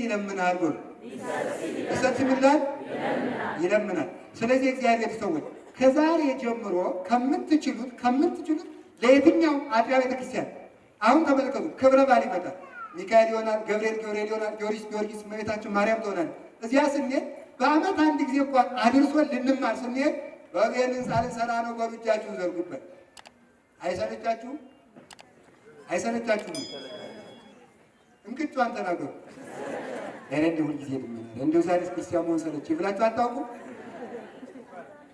ይለምናል ብሎ ይሰጥምላል ይለምናል። ስለዚህ እግዚአብሔር ሰዎች ከዛሬ ጀምሮ ከምትችሉት ለየትኛው አጥቢያ ቤተክርስቲያን አሁን ተመልከቱ፣ ክብረ በዓል ይመጣል። ሚካኤል ይሆናል፣ ገብርኤል ይሆናል፣ ጊዮርጊስ እመቤታችን ማርያም ትሆናል። እዚያ ስንሄድ በዓመት አንድ ጊዜ እንኳን አድርሶን ልንማር ስንሄድ በቤት ህንፃ ልንሰራ ነው በሉ እጃችሁን ዘርጉበት። አይሰለቻችሁም? እንቅጯን ተናገሩ። እንደ ሁልጊዜ ልመናል እንደው ዛሬስ ክርስቲያን መሆን ሰለቸኝ ብላችሁ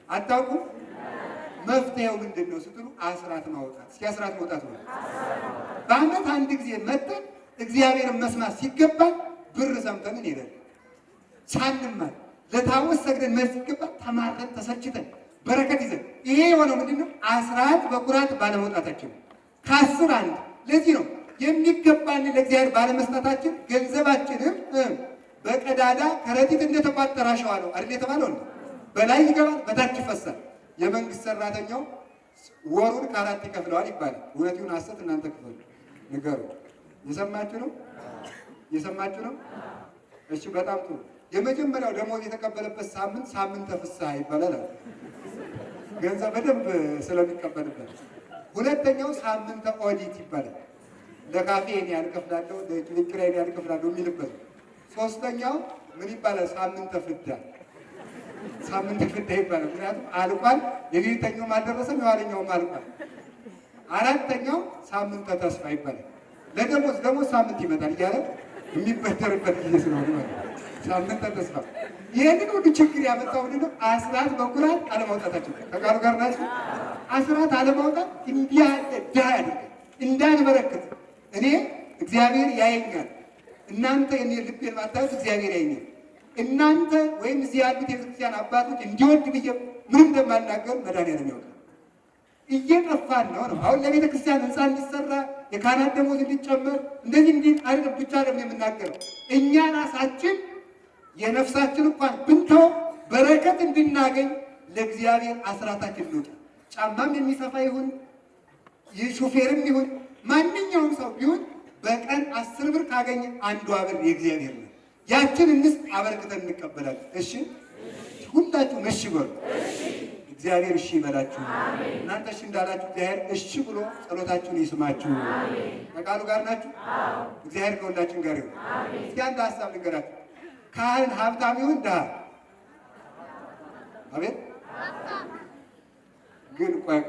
አታውቁም? መፍትሄው ምንድን ነው ስትሉ አስራት ማውጣት። እስኪ አስራት ማውጣት ነው። በዓመት አንድ ጊዜ መጥተን እግዚአብሔርን መስማት ሲገባል ብር ሰምተን እንሄዳለን። ሳንማር ለታቦት ሰግደን መልስ ሲገባል ተማረን ተሰልችተን በረከት ይዘን ይሄ የሆነው ምንድን ነው? አስራት በኩራት ባለመውጣታችን ከአስር አንድ። ለዚህ ነው የሚገባን ለእግዚአብሔር ባለመስጠታችን ገንዘባችንም በቀዳዳ ከረጢት እንደተቋጠረ አሸዋ ነው አይደል የተባለው? በላይ ይገባል በታች ይፈሳል። የመንግስት ሰራተኛው ወሩን ከአራት ይከፍለዋል ይባላል። እውነት ይሁን ሐሰት እናንተ ክፈሉ ንገሩ። የሰማችሁ ነው? እሺ በጣም ጥሩ። የመጀመሪያው ደሞዝ የተቀበለበት ሳምንተ ፍስሐ ይባላል። ገንዘብ በደንብ ስለሚቀበልበት። ሁለተኛው ሳምንተ ኦዲት ይባላል። ለካፌ እኔ ያልከፍላለሁ ለኪራይ እኔ ያልከፍላለሁ የሚልበት። ሶስተኛው ምን ይባላል? ሳምንተ ፍዳ ይባላል። ምክንያቱም አልቋል፣ የፊተኛውም አልደረሰም፣ የኋለኛውም አልቋል። አራተኛው ሳምንተ ተስፋ ይባላል። ለደሞዝ ሳምንት ይመጣል እያለ የሚበደርበት ጊዜ ስለሆነ ማለት ሳምንተ ተስፋ። ይህንን ሁሉ ችግር ያመጣው ምንድን ነው? አስራት በኩራት አለማውጣታችን። ከቃሉ ጋር ናቸው። አስራት አለማውጣት እንዲህ ያለ ድሃ ያደርጋል። እንዳንበረክት እኔ እግዚአብሔር ያየኛል፣ እናንተ የኔ ልቤን ማታዩት እግዚአብሔር ያየኛል። እናንተ ወይም እዚህ ያሉት የቤተክርስቲያን አባቶች እንዲወድ ብዬ ምንም እንደማናገር መድኃኒዓለም ያውቃል። እየጠፋን ነው። አሁን ለቤተ ክርስቲያን ህንፃ እንዲሰራ የካህናት ደሞዝ እንዲጨመር እንደዚህ አይደለም ብቻ አይደለም የምናገረው። እኛ ራሳችን የነፍሳችን እንኳን ብንተው በረከት እንድናገኝ ለእግዚአብሔር አስራታችን እንውጣ። ጫማም የሚሰፋ ይሁን ሹፌርም ይሁን ማንኛውም ሰው ቢሆን በቀን 10 ብር ካገኘ አንዷ ብር የእግዚአብሔር ነው። ያችን እንስጥ፣ አበርክተን እንቀበላለን። እሺ ሁላችሁም እሺ በሉ። እግዚአብሔር እሺ ይበላችሁ። እናንተ እሺ እንዳላችሁ እግዚአብሔር እሺ ብሎ ጸሎታችሁን ይስማችሁ። ከቃሉ ጋር ናችሁ? እግዚአብሔር ከሁላችን ጋር ይሁን። እስኪ አንድ ሀሳብ ልንገራችሁ። ካህን ሀብታም ይሁን ድሃ? አቤት ግን ቆይ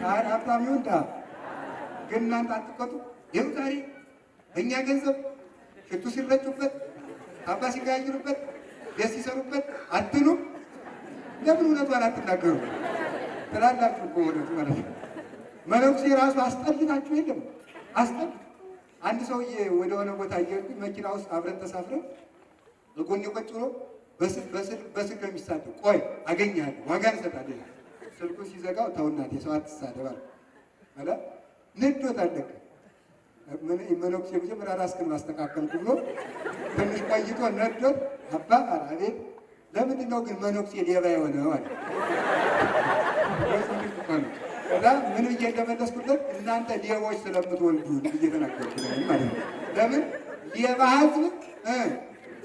ካህን ሀብታም ይሁን ድሃ? ግን እናንተ አትቆጡ። ይኸው ዛሬ በእኛ ገንዘብ ሽቱ ሲረጩበት፣ ካባ ሲቀያይሩበት፣ ደስ ሲሰሩበት አትሉም? ለምን እውነቷን አትናገሩ ትላላችሁ እኮ እውነቱ ማለት ነው። መነኩሴ ራሱ አስጠልታችሁ የለም አስጠል። አንድ ሰውዬ ወደ ሆነ ቦታ እየሄድኩኝ መኪና ውስጥ አብረን ተሳፍረን በጎኔ ቁጭ ብሎ በስልክ ነው የሚሳደብ። ቆይ አገኘሃለሁ ዋጋ እንሰጣለን። ስልኩን ሲዘጋው ተው እናቴ ሰው አትሳደብ አለ። ንዶት አለቀ። መነኩሴ መጀመሪያ ራስህን ማስተካከል ብሎ ትንሽ ቆይቶ ነዶት አባ አቤት ለምንድን ነው ግን መነኩሴ ሌባ የሆነው አለ። ከዛ ምን ብዬ እንደመለስኩለት እናንተ ሌቦች ስለምትወልዱ እየተናገርኩ ነው ማለት ነው። ለምን ሌባ ሕዝብ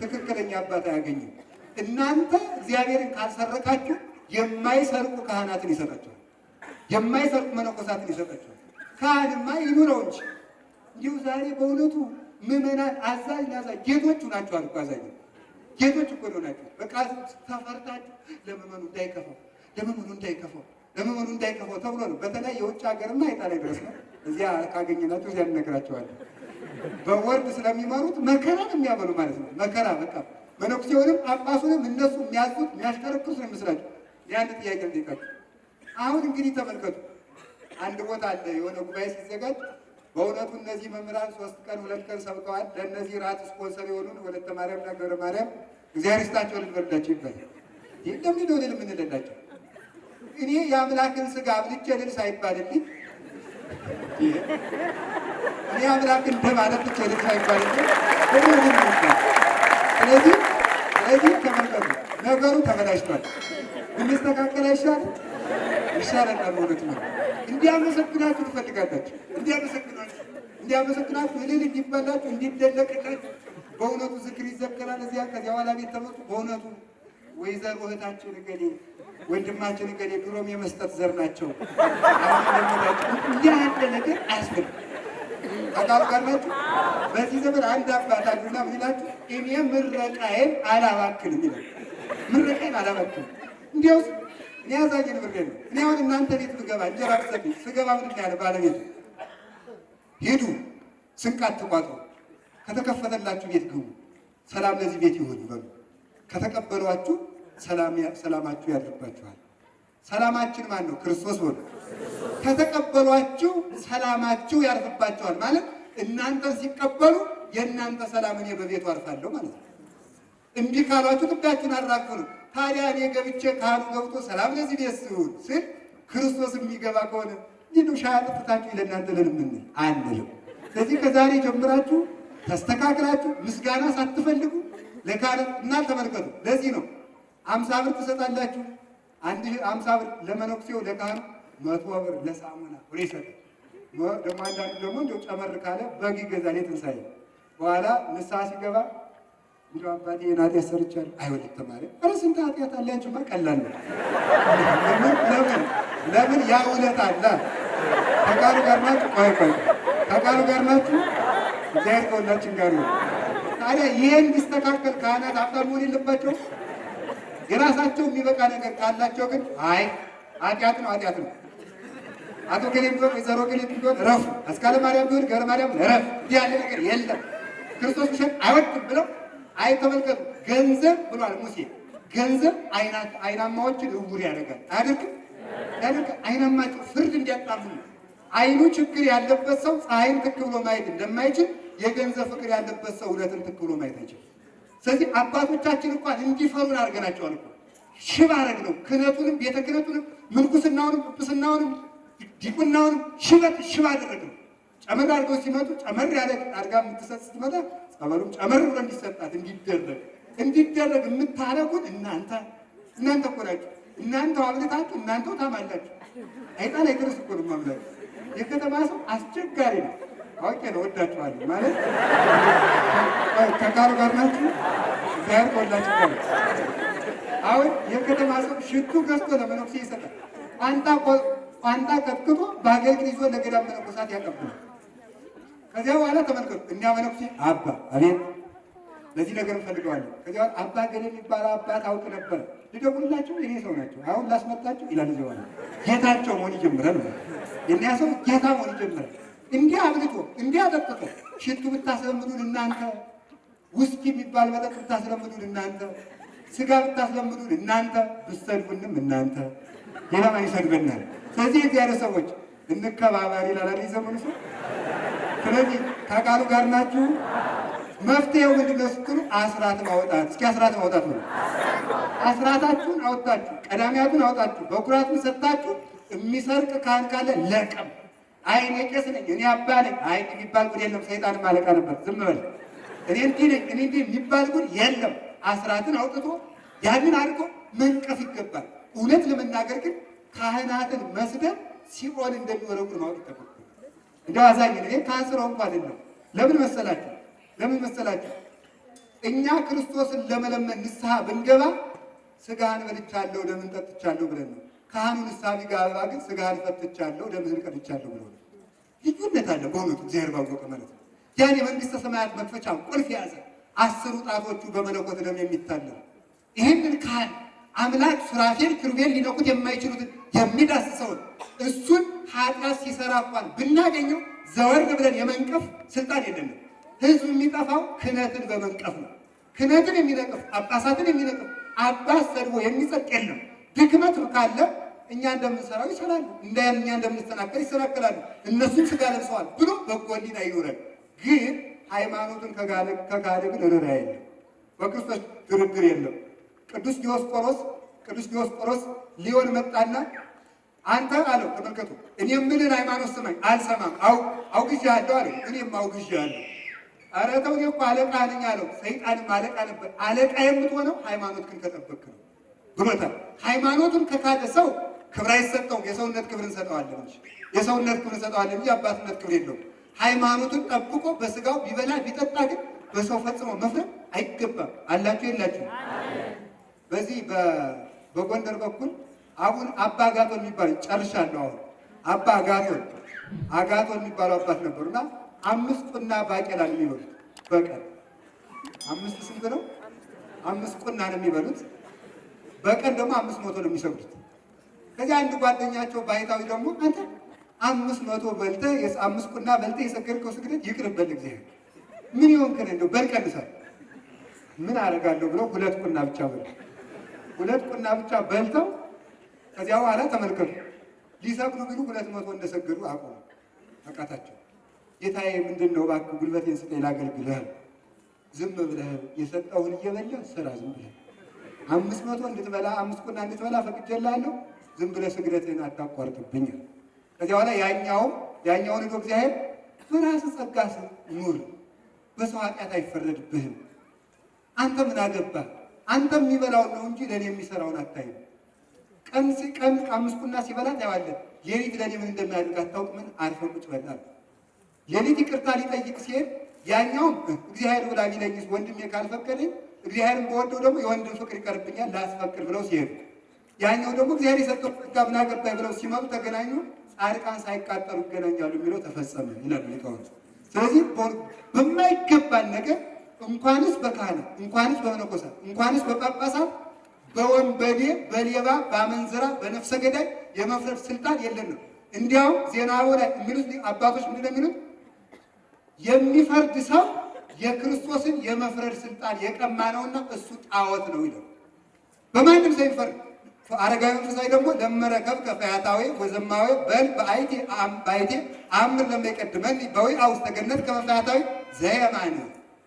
ትክክለኛ አባት አያገኝም። እናንተ እግዚአብሔርን ካልሰረቃችሁ የማይሰርቁ ካህናትን ይሰጣቸዋል፣ የማይሰርቁ መነኮሳትን ይሰጣቸዋል። ካህንማ ይኑረው እንጂ እንዲሁ ዛሬ በእውነቱ ምዕመናን አዛዥ ናዛዥ ጌቶቹ ናቸው አልኩ። አዛዥ ጌቶች እኮ ነው ናቸው። በቃ ተፈርታችሁ ለምዕመኑ እንዳይከፋው ተብሎ ነው። በተለይ የውጭ ሀገርና ኢጣሊያ ድረስ ነው። እዚያ ካገኘናቸው እዚያ እንነግራቸዋለን። በወርድ ስለሚመሩት መከራን የሚያበሉ ማለት ነው። መከራ በቃ መነኩሴውንም ጳጳሱንም እነሱ የሚያዙት የሚያሽከረክሩት ነው የሚመስላቸው። የአንድ ጥያቄ ልጠይቃችሁ። አሁን እንግዲህ ተመልከቱ። አንድ ቦታ አለ የሆነ ጉባኤ ሲዘጋጅ በእውነቱ እነዚህ መምህራን 3 ቀን 2 ቀን ሰብከዋል። ለእነዚህ ራት ስፖንሰር የሆኑን ወለተ ማርያምና ገብረ ማርያም እግዚአብሔር ይስጣቸው ልንበርዳቸው ይባላል። ይህ ለምን ሆነ የምንለላቸው? እኔ የአምላክን ስጋ አብልቼ ልል ሳይባልልኝ እኔ አምላክን ደም አጠጥቼ ልል ሳይባልልኝ ስለዚህ ተመልከቱ ነገሩ ተበላሽቷል። ብንስተካከል አይሻልም? ይሻለናል። እውነት ነው። እንዲያመሰግናችሁ ትፈልጋላችሁ። እንዲያመሰግናችሁ እልል እንዲባላችሁ እንዲደለቅላችሁ። በእውነቱ ዝክር ይዘከራል እዚያ። ከዚያ በኋላ ቤት ተመጡ። በእውነቱ ወይዘሮ እህታችን እገሌ ወንድማችን እገሌ ድሮም የመስጠት ዘር ናቸው። እንዲህ ያለ ነገር አያስፈልግም። አቃል ጋር ናችሁ። በዚህ ዘመን አንድ አባት አሉና ምን ይላችሁ? እኔ ምረቃዬን አላባክንም ይላል። ምረቃዬን አላባክንም። እንዲያውስ እኔ ያዛኝን ብሬ ነው። እኔ አሁን እናንተ ቤት ብገባ እንጀራ ብትሰጡኝ ስገባ ምንድን ያለ ባለቤቱ ሂዱ ስንቅ አትቋጥሩ፣ ከተከፈተላችሁ ቤት ግቡ፣ ሰላም ለዚህ ቤት ይሁን ይበሉ። ከተቀበሏችሁ ሰላማችሁ ያድርባችኋል። ሰላማችን ማን ነው? ክርስቶስ ሆነ። ከተቀበሏችሁ ሰላማችሁ ያርፍባችኋል ማለት እናንተን ሲቀበሉ የእናንተ ሰላም እኔ በቤቱ አርፋለሁ ማለት ነው። እምቢ ካሏችሁ ልባችሁን አራግፉ ነው። ታዲያ እኔ ገብቼ ካህኑ ገብቶ ሰላም ለዚህ ቤት ሲሆን ስል ክርስቶስ የሚገባ ከሆነ ይህኑ ሻይ አጥፍታችሁ ለእናንተ ልንምን አንልም። ስለዚህ ከዛሬ ጀምራችሁ ተስተካክላችሁ ምስጋና ሳትፈልጉ ለካህን እና ተመልከቱ። ለዚህ ነው 50 ብር ትሰጣላችሁ። 50 ብር ለመነኩሴው ለካህኑ 100 ብር ለሳሙና ወሬ ይሰጣል። ደግሞ አንዳንዱ ደግሞ እንደው ጨመር ካለ በግ ይገዛል የትንሳኤ በኋላ ንስሐ ሲገባ እንደው አባቴ ኃጢአት ሰርቻለሁ አይወልድ ተማሪ ኧረ ስንት ኃጢአት አለ አንቺማ ቀላል ነው። ለምን ያ ውለት አለ። ከቃሉ ጋር ናችሁ። ቆይ ከቃሉ ጋር ናችሁ። እግዚአብሔር ከሁላችን ጋር ነው። ታዲያ ይሄን ቢስተካከል ካህናት ሀብታም መሆን የለባቸው። የራሳቸው የሚበቃ ነገር ካላቸው ግን አይ ኃጢአት ነው አቶ ገሌም ቢሆን ወይዘሮ ገሌም ቢሆን ረፉ፣ አስካለ ማርያም ቢሆን ገብረ ማርያም ረፍ፣ እንዲህ ያለ ነገር የለም። ክርስቶስ ውሸት አይወድም ብለው አይ ተመልከቱ። ገንዘብ ብሏል ሙሴ። ገንዘብ አይናማዎችን እውር ያደርጋል። አያደርግም? አይናማቸው ፍርድ እንዲያጣሙ አይኑ ችግር ያለበት ሰው ፀሐይን ትክ ብሎ ማየት እንደማይችል የገንዘብ ፍቅር ያለበት ሰው እውነትን ትክ ብሎ ማየት አይችልም። ስለዚህ አባቶቻችን እንኳን እንዲፈሩን አድርገናቸዋል እኮ። ሽባ አረግ ነው። ክህነቱንም ቤተ ክህነቱንም ምንኩስናውንም ጵጵስናውንም ዲቁናውንም ሽባ አደረግ ነው። ጨመር አድርገው ሲመጡ ጨመር ያለ አድርጋ የምትሰጥ ስትመጣ ጸበሉም ጨመር ብሎ እንዲሰጣት እንዲደረግ የምታረጉን እናንተ እኮ ናችሁ። እናንተው አብልታችሁ እናንተው ታማላችሁ። አይጣል አይደርስ እኮ ነው ማምላክ። የከተማ ሰው አስቸጋሪ ነው። አውቄ ነው ወዳችኋለሁ ማለት ከቃሉ ጋር ናችሁ። እግዚአብሔር ከሁላችን ጋር። አሁን የከተማ ሰው ሽቱ ገዝቶ ለመነኩሴ ይሰጣል። ቋንጣ ቀጥቅጦ በአገልግል ይዞ ለገዳም መነኮሳት ያቀብላል። ከዚያ በኋላ ተመልከቱ። እኛ መነኩሴ አባ አቤት ለዚህ ነገር እንፈልገዋለን። ከዚያ አባ ገሌ የሚባል አባት አውቅ ነበር ልደውልላችሁ የኔ ሰው ናቸው አሁን ላስመጣችሁ ይላል። እዚያ በኋላ ጌታቸው መሆን ይጀምራል። የእኛ ሰው ጌታ መሆን ይጀምራል። እንዲህ አብልጦ እንዲህ አጠጥቶ ሽቱ ብታስለምዱን እናንተ፣ ውስኪ የሚባል መጠጥ ብታስለምዱን እናንተ፣ ስጋ ብታስለምዱን እናንተ፣ ብትሰድቡንም እናንተ፣ ሌላ ማን ይሰድበናል? ስለዚህ የእግዚአብሔር ሰዎች እንከባበር ይላል ዘመኑ ሰው። ስለዚህ ከቃሉ ጋር ናችሁ። መፍትሄው ምንድን ነው ስትሉ አስራት ማውጣት። እስኪ አስራት ማውጣት ነው። አስራታችሁን አውጣችሁ ቀዳሚያቱን አውጣችሁ በኩራቱን ሰጥታችሁ የሚሰርቅ ካህን ካለ ለቀም። አይ እኔ ቄስ ነኝ እኔ አባ ነኝ አይ የሚባል ጉድ የለም። ሰይጣን ማለቃ ነበር። ዝም በል እኔ እንዲህ ነኝ እኔ እንዲህ የሚባል ጉድ የለም። አስራትን አውጥቶ ያንን አድርጎ መንቀፍ ይገባል። እውነት ለመናገር ግን ካህናትን መስደብ ሲኦል እንደሚወረውር ማወቅ ይጠበቅ። እንደው አዛኝ እኔ ካስረው እንኳን አይደለም። ለምን መሰላችሁ? እኛ ክርስቶስን ለመለመን ንስሐ ብንገባ ስጋህን በልቻለሁ ደምን ጠጥቻለሁ ብለን ነው። ካህኑ ንስሐ ቢገባ ግን ስጋህን ፈትቻለሁ ደምህን ቀድቻለሁ ብሎ ነው። ልዩነት አለ በእውነቱ እግዚአብሔር ባወቀ ማለት ነው። ያን የመንግስተ ሰማያት መክፈቻ ቁልፍ የያዘ 10 ጣቶቹ በመለኮት ደም የሚታለሉ ይህንን ካህን አምላክ ሱራፌል ኪሩቤል ሊነኩት የማይችሉትን የሚዳስሰውን እሱን ኃጢአት ሲሰራ እንኳን ብናገኘው ዘወር ብለን የመንቀፍ ስልጣን የለንም። ህዝብ የሚጠፋው ክህነትን በመንቀፍ ነው። ክህነትን የሚነቅፍ ጳጳሳትን የሚነቅፍ አባት ሰድቦ የሚጸድቅ የለም። ድክመት ካለ እኛ እንደምንሰራው ይሰራሉ፣ እኛ እንደምንስተናከል ይስተናከላሉ። እነሱም ስጋ ለብሰዋል ብሎ በጎ ሕሊና ይኖረን። ግን ሃይማኖትን ከጋለ ግን ርኅራኄ የለም፣ በክርስቶስ ድርድር የለም። ቅዱስ ዲዮስቆሮስ ሊሆን መጣና አንተ አለው ተመልከቱ፣ እኔ የምልህን ሃይማኖት ስማኝ። አልሰማም። አውግዤሃለሁ አለ። እኔም አውግዤሃለሁ። ኧረ ተው እኔ እኮ አለቃ ነኝ አለው። ሰይጣንም አለቃ ነበር። አለቃ የምትሆነው ሃይማኖትህን ከጠበቅክ ነው ብሎታል። ሃይማኖቱን ከካደ ሰው ክብር አይሰጠውም። የሰውነት ክብር እንሰጠዋለን እንጂ የሰውነት ክብር እንሰጠዋለን እንጂ አባትነት ክብር የለውም። ሃይማኖቱን ጠብቆ በስጋው ቢበላ ቢጠጣ ግን በሰው ፈጽሞ መፍረድ አይገባም። አላችሁ የላችሁ? በዚህ በጎንደር በኩል አቡን አባ አጋቶን የሚባሉ ጨርሻለሁ። አሁን አባ አጋቶን የሚባሉ አባት ነበሩና 5 ቁና ባቄላ ነው የሚበሉት በቀን። 5 ስንት ነው? 5 ቁና ነው የሚበሉት በቀን ደግሞ 500 ነው የሚሰግዱት። ከዚህ አንድ ጓደኛቸው ባይታዊ ደግሞ አንተ 500 በልተህ 5 ቁና በልተህ የሰገድከው ስግደት ይቅርበል እግዚአብሔር ምን ይሆንከን እንደው በልቀንሳል ምን አደርጋለሁ ብለው 2 ቁና ብቻ በሉ። 2 ቁና ብቻ በልተው ከዚያ በኋላ ተመልከቱ ሊሰግዱ ቢሉ 200 እንደሰገዱ አቆሙ። አቃታቸው። ጌታዬ ምንድነው እባክህ ጉልበቴን ስጠኝ ላገልግልህ። ዝም ብለህ የሰጠውን እየበላህ ስራ ዝም ብለህ 500 እንድትበላ 5 ቁና እንድትበላ ፈቅጄልሃለሁ። ዝም ብለህ ስግደትህን አታቋርጥብኝ። ከዚያ በኋላ ያኛውን ሄዶ እግዚአብሔር በራስህ ጸጋ ኑር፣ በሰው ኃጢአት አይፈረድብህም። አንተ ምን አገባህ? አንተ የሚበላውን ነው እንጂ ለእኔ የሚሰራውን አታይም። ቀን 5 ቁና ሲበላ ታየዋለህ። ሌሊት ለእኔ ምን እንደሚያደርግ አታውቅምን? አርፈህ ቁጭ በል አለ። ሌሊት ይቅርታ ሊጠይቅ ሲሄድ ያኛውም እግዚአብሔር ብላ ቢለኝስ ወንድሜ ካልፈቀደኝ እግዚአብሔርን በወደው ደግሞ የወንድም ፍቅር ይቀርብኛል ላስፈቅድ ብለው ሲሄዱ፣ ያኛው ደግሞ እግዚአብሔር የሰጠው ጸጋ ምን አገባኝ ብለው ሲመጡ ተገናኙ። ጻድቃን ሳይቃጠሉ ይገናኛሉ የሚለው ተፈጸመ ይላሉ ሊቃውንት። ስለዚህ በማይገባን ነገር እንኳንስ በካህናት እንኳንስ በመነኮሳት እንኳንስ በጳጳሳት በወንበዴ በሌባ በአመንዝራ በነፍሰ ገዳይ የመፍረድ ስልጣን የለንም። እንዲያውም ዜናው ላይ የሚሉት አባቶች ምንድን ነው የሚሉት? የሚፈርድ ሰው የክርስቶስን የመፍረድ ስልጣን የቀማ ነውና እሱ ጣዖት ነው ይላል። በማንም ሰው ይፈርድ። አረጋዊ መንፈሳዊ ደግሞ ለመረከብ ከፈያታዊ ወዘማዊ በል በአይቴ አምር ለማይቀድመን በወይ አውስተ ገነት ከፈያታዊ ዘየማን።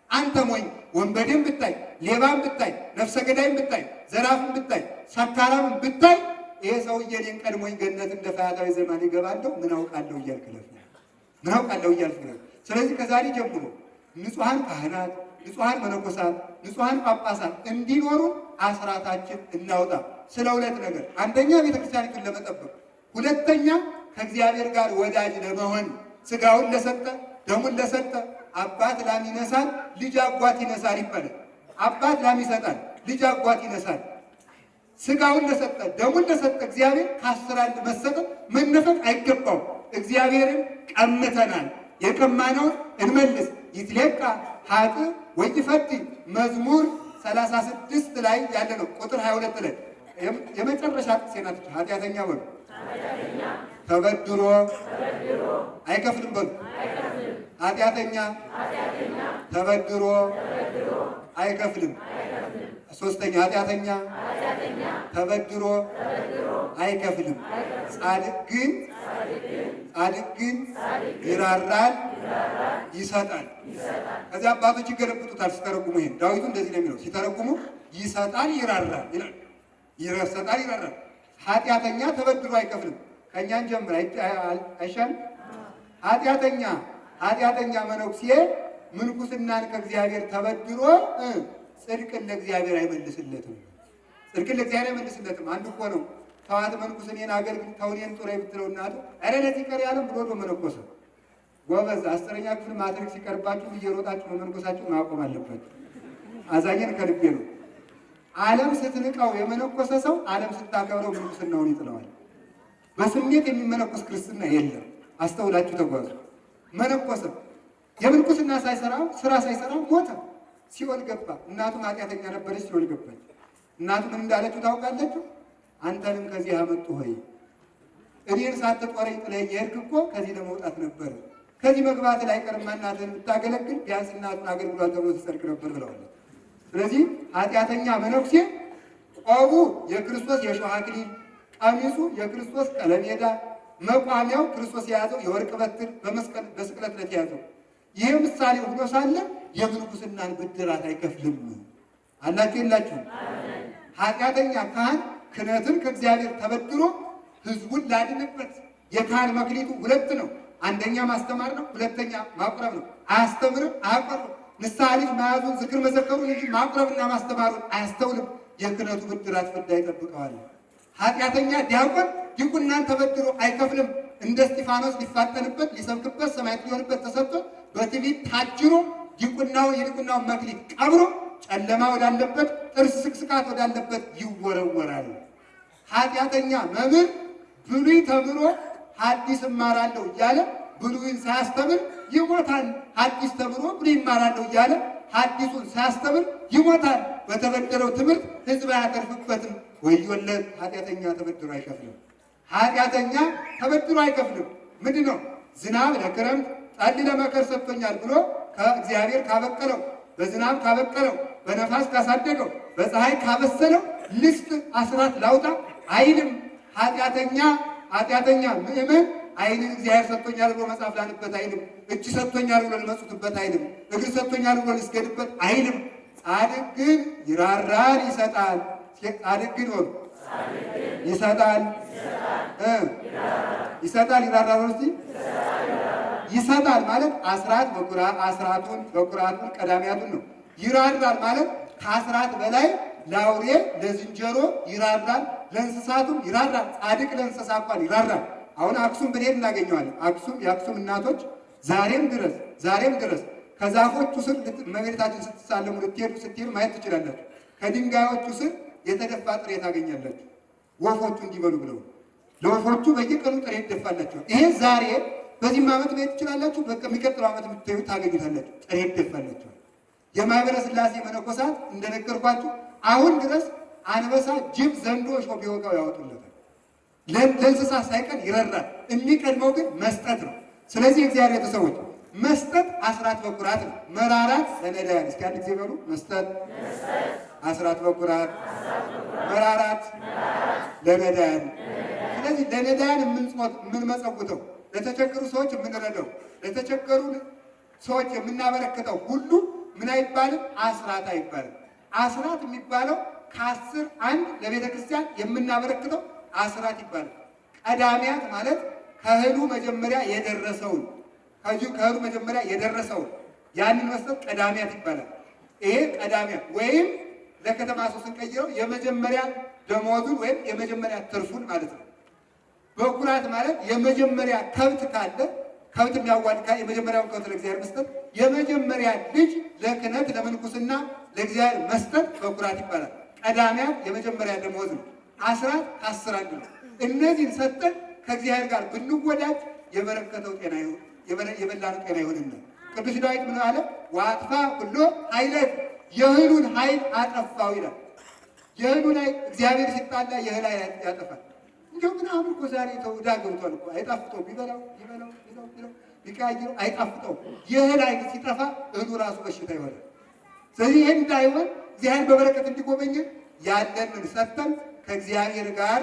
አንተ ሞኝ ወንበዴም ብታይ ሌባም ብታይ ነፍሰ ገዳይም ብታይ ዘራፍም ብታይ ሰካራም ብታይ ይሄ ሰውዬ እኔን ቀድሞኝ ገነት እንደ ፈያታዊ ዘማን ይገባለሁ ምን አውቃለሁ እያልክ ለፍ። ስለዚህ ከዛሬ ጀምሮ ንጹሐን ካህናት፣ ንጹሐን መነኮሳት፣ ንጹሐን ጳጳሳት እንዲኖሩ አስራታችን እናውጣ። ስለ 2 ነገር፣ አንደኛ ቤተክርስቲያኒቱን ለመጠበቅ፣ ሁለተኛ ከእግዚአብሔር ጋር ወዳጅ ለመሆን። ስጋውን ለሰጠ ደሙን ለሰጠ አባት ላም ይነሳል፣ ልጅ አጓት ይነሳል ይባላል። አባት ላም ይሰጣል፣ ልጅ አጓት ይነሳል። ስጋውን ለሰጠ ደሙን ለሰጠ እግዚአብሔር ከ10 አንድ መሰጠት መነፈቅ አይገባው። እግዚአብሔርን ቀምተናል፣ የቀማነውን እንመልስ። ይትሌቃ ሀጥ ወይፈቲ መዝሙር 36 ላይ ያለ ነው። ቁጥር 22 ላይ የመጨረሻ ሴናት ኃጢአተኛ በሉ ተበድሮ አይከፍልም በሉ። ኃጢአተኛ ተበድሮ አይከፍልም። ሶስተኛ ኃጢአተኛ ተበድሮ አይከፍልም። ጻድቅ ግን ይራራል ይሰጣል። ከዚህ አባቶች ይገለብጡታል ሲተረጉሙ። ይሄን ዳዊቱ እንደዚህ ነው የሚለው ሲተረጉሙ፣ ይሰጣል ይራራል ይላል። ይሰጣል ይራራል። ኃጢአተኛ ተበድሮ አይከፍልም። ከእኛን ጀምር አይሻልም? ኃጢአተኛ መነኩሴ ምንኩስናን ከእግዚአብሔር ተበድሮ ጽድቅን ለእግዚአብሔር አይመልስለትም። አንድ እኮ ነው ተዋት መንኩስ እኔን አገልግል ተውኔን ጡረይ ብትለው እናቱ ኧረ ለዚህ ቀር ያለም ብሎ መነኮሰ። ጎበዝ 10ኛ ክፍል ማትሪክ ሲቀርባችሁ እየሮጣችሁ መመንኮሳችሁ ማቆም አለባችሁ። አዛኘን ከልቤ ነው። ዓለም ስትንቀው የመነኮሰ ሰው ዓለም ስታከብረው ምንኩስናውን ይጥለዋል። በስሜት የሚመነኮስ ክርስትና የለም። አስተውላችሁ ተጓዙ። መነኮሰ የምንኩስና ስራ ሳይሰራ ሞተ፣ ሲኦል ገባ። እናቱም ኃጢአተኛ ነበረች፣ ሲኦል ገባች። እናቱ ምን እንዳለችው ታውቃለችሁ? አንተንም ከዚህ አመጡ ሆይ እኔን ሳትጦረኝ ጥለኸኝ የሄድክ እኮ ከዚህ ለመውጣት ነበር። ከዚህ መግባት ላይ ቀርማ እናትህን ብታገለግል ቢያንስ እናቱን አገልግሏት ተብሎ ትጸድቅ ነበር ብለዋለች። ስለዚህ ኃጢአተኛ መነኩሴ ቆቡ የክርስቶስ የሾህ አክሊል፣ ቀሚሱ የክርስቶስ ቀለሜዳ፣ መቋሚያው ክርስቶስ የያዘው የወርቅ በትር በስቅለት ዕለት የያዘው ይሄ ምሳሌ ሆኖ ሳለ የምንኩስናን ብድራት አይከፍልም። አላችሁ የላችሁም? ኃጢአተኛ ካህን ክህነትን ከእግዚአብሔር ተበድሮ ህዝቡን ላድንበት። የካህን መክሊቱ 2 ነው። አንደኛ ማስተማር ነው፣ ሁለተኛ ማቁረብ ነው። አያስተምርም፣ አያቆርብም። ንስሐ ልጅ መያዙን ዝክር መዘከሩን እንጂ ማቁረብና ማስተማሩን አያስተውልም። የክህነቱ ብድራት ፍዳ ይጠብቀዋል። ኃጢአተኛ ዲያቆን ዲቁናን ተበድሮ አይከፍልም። እንደ እስጢፋኖስ ሊፋጠንበት ሊሰብክበት ሰማዕት ሊሆንበት ተሰጥቶ በትዕቢት ታጅሮ ዲቁናውን የዲቁናውን መክሊት ቀብሮ ጨለማ ወዳለበት ጥርስ ስቅስቃት ወዳለበት ይወረወራል። ኃጢአተኛ መምህር ብሉይ ተምሮ ሐዲስ እማራለሁ እያለ ብሉይን ሳያስተምር ይሞታል። ሐዲስ ተምሮ ብሉይ እማራለሁ እያለ ሐዲሱን ሳያስተምር ይሞታል። በተበደረው ትምህርት ሕዝብ አያተርፍበትም። ወዮለት! ኃጢአተኛ ተበድሮ አይከፍልም። ኃጢአተኛ ተበድሮ አይከፍልም። ምንድን ነው? ዝናብ ለክረምት ጠል ለመከር ሰጥቶኛል ብሎ ከእግዚአብሔር ካበቀለው በዝናብ ካበቀለው በነፋስ ካሳደገው በፀሐይ ካበሰለው ልስጥ አስራት ላውጣ አይልም። ኃጢአተኛ ምእመን ዓይንን እግዚአብሔር ሰጥቶኛል ብሎ መጽሐፍ ላንበት አይልም። እጅ ሰጥቶኛል ብሎ ልመጽውትበት አይልም። እግር ሰጥቶኛል ብሎ ልስገድበት አይልም። ጻድቅ ግን ይራራል፣ ይሰጣል። ጻድቅ ግን ወሩ ይሰጣል፣ ይሰጣል፣ ይራራል። እስቲ ይሰጣል ማለት አስራቱን በኩራቱን ቀዳሚያቱን ነው። ይራራል ማለት ከአስራት በላይ ለአውሬ ለዝንጀሮ ይራራል፣ ለእንስሳቱም ይራራል። ጻድቅ ለእንስሳ እንኳን ይራራል። አሁን አክሱም ብንሄድ እናገኘዋለን። የአክሱም እናቶች ዛሬም ድረስ ከዛፎቹ ስር እመቤታችን ስትሳለሙ ስትሄዱ ማየት ትችላላችሁ። ከድንጋዮቹ ስር የተደፋ ጥሬ ታገኛላችሁ። ወፎቹ እንዲበሉ ብለው ለወፎቹ በየቀኑ ጥሬ ይደፋላቸዋል። ይሄ ዛሬ በዚህም ዓመት ማየት ትችላላችሁ። የሚቀጥለው ዓመት የምታዩ ታገኙታላችሁ። ጥሬ ይደፋላቸዋል። የማኅበረ ሥላሴ መነኮሳት እንደነገርኳችሁ አሁን ድረስ አንበሳ፣ ጅብ፣ ዘንዶ ሾህ ቢወጋው ያወጡለታል። ለእንስሳ ሳይቀር ይረራል። የሚቀድመው ግን መስጠት ነው። ስለዚህ እግዚአብሔር ቤተሰቦች መስጠት አስራት በኩራት ነው። መራራት ለነዳያን። እስኪ አንድ ጊዜ በሉ መስጠት አስራት በኩራት፣ መራራት ለነዳያን። ስለዚህ ለነዳያን የምንመጸውተው፣ ለተቸገሩ ሰዎች የምንረዳው፣ ለተቸገሩ ሰዎች የምናበረክተው ሁሉ ምን አይባልም? አስራት አይባልም። አስራት የሚባለው ከ10 አንድ ለቤተ ክርስቲያን የምናበረክተው አስራት ይባላል። ቀዳሚያት ማለት ከእህሉ መጀመሪያ የደረሰውን ከእህሉ መጀመሪያ የደረሰውን ያንን መስጠት ቀዳሚያት ይባላል። ይሄ ቀዳሚያት ወይም ለከተማ ሰው ስንቀይረው የመጀመሪያ ደሞዙን ወይም የመጀመሪያ ትርፉን ማለት ነው። በኩራት ማለት የመጀመሪያ ከብት ካለ ከብት የሚያዋልድ የመጀመሪያውን ከብት ለእግዚአብሔር መስጠት፣ የመጀመሪያ ልጅ ለክህነት ለምንኩስና ለእግዚአብሔር መስጠት በኩራት ይባላል። ቀዳሚያት የመጀመሪያ ደሞዝ ነው። አስራት ከ10 አንድ ነው። እነዚህን ሰጠን ከእግዚአብሔር ጋር ብንወዳጅ የበረከተው ጤና ይሁን የበላነው ጤና ይሁንና ቅዱስ ዳዊት ምን አለ? ዋጥፋ ሁሉ ኃይለት የእህሉን ኃይል አጠፋው ይላል። የእህሉን ኃይል እግዚአብሔር ሲጣላ የእህል ኃይል ያጠፋል። እንዲሁ ግን አሁን እኮ ዛሬ ተውዳ ገብቷል እኮ አይጣፍጠው ቢበላው ቢቀያየው አይጣፍጠው። የእህል ኃይል ሲጠፋ እህሉ ራሱ በሽታ ይሆናል። ስለዚህ ይህን እንዳይሆን እግዚአብሔር በበረከት እንዲጎበኝን ያለንን ሰጥተን ከእግዚአብሔር ጋር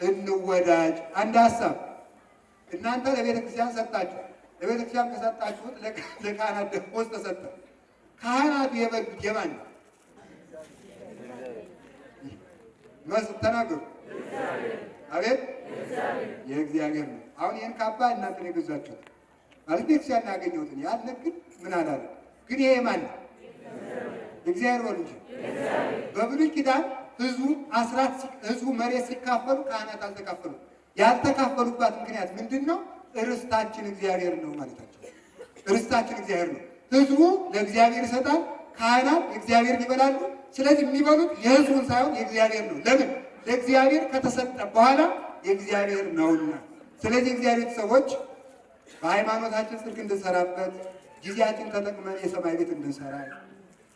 እንወዳጅ። አንድ ሀሳብ እናንተ ለቤተ ክርስቲያን ሰጣችሁ። ለቤተ ክርስቲያን ከሰጣችሁት ለካህናት ደሞዝ ተሰጠ። ካህናቱ የበሉት የማን ነው? ተናገሩ። አቤት የእግዚአብሔር ነው። አሁን ይህን ካባ እናንተ ነው የገዛችሁት ማለት ቤተ ክርስቲያን ያገኘሁትን ያለ ግን ምን አላለ? ግን ይሄ ማን ነው? የእግዚአብሔር ወል እንጂ በብሉይ ኪዳን ህዝቡ መሬት ሲካፈሉ ካህናት አልተካፈሉ። ያልተካፈሉባት ምክንያት ምንድን ነው? ርስታችን እግዚአብሔር ነው ማለታቸው። ርስታችን እግዚአብሔር ነው። ህዝቡ ለእግዚአብሔር ይሰጣል፣ ካህናት የእግዚአብሔር ይበላሉ። ስለዚህ የሚበሉት የህዝቡን ሳይሆን የእግዚአብሔር ነው። ለምን? ለእግዚአብሔር ከተሰጠ በኋላ የእግዚአብሔር ነውና። ስለዚህ እግዚአብሔር ሰዎች በሃይማኖታችን ጽድቅ እንድንሰራበት ጊዜያችን ተጠቅመን የሰማይ ቤት እንድንሰራ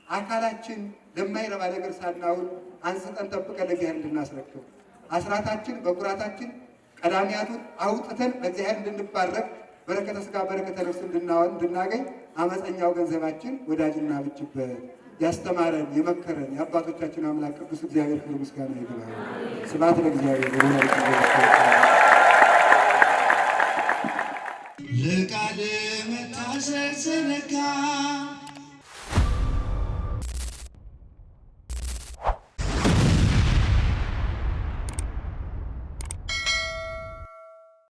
አካላችን ለማይረባ ነገር ሳናውል አንስተን ጠብቀን ለእግዚአብሔር እንድናስረክብ አስራታችን በኩራታችን ቀዳሚያቱን አውጥተን ለእግዚአብሔር እንድንባረክ በረከተ ሥጋ በረከተ ነፍስ እንድናገኝ አመፀኛው ገንዘባችን ወዳጅና ብጅበት ያስተማረን የመከረን የአባቶቻችን አምላክ ቅዱስ እግዚአብሔር ክብር ምስጋና ይግባው። ስብሐት ለእግዚአብሔር። ለቃል መታዘዝ ዘነጋ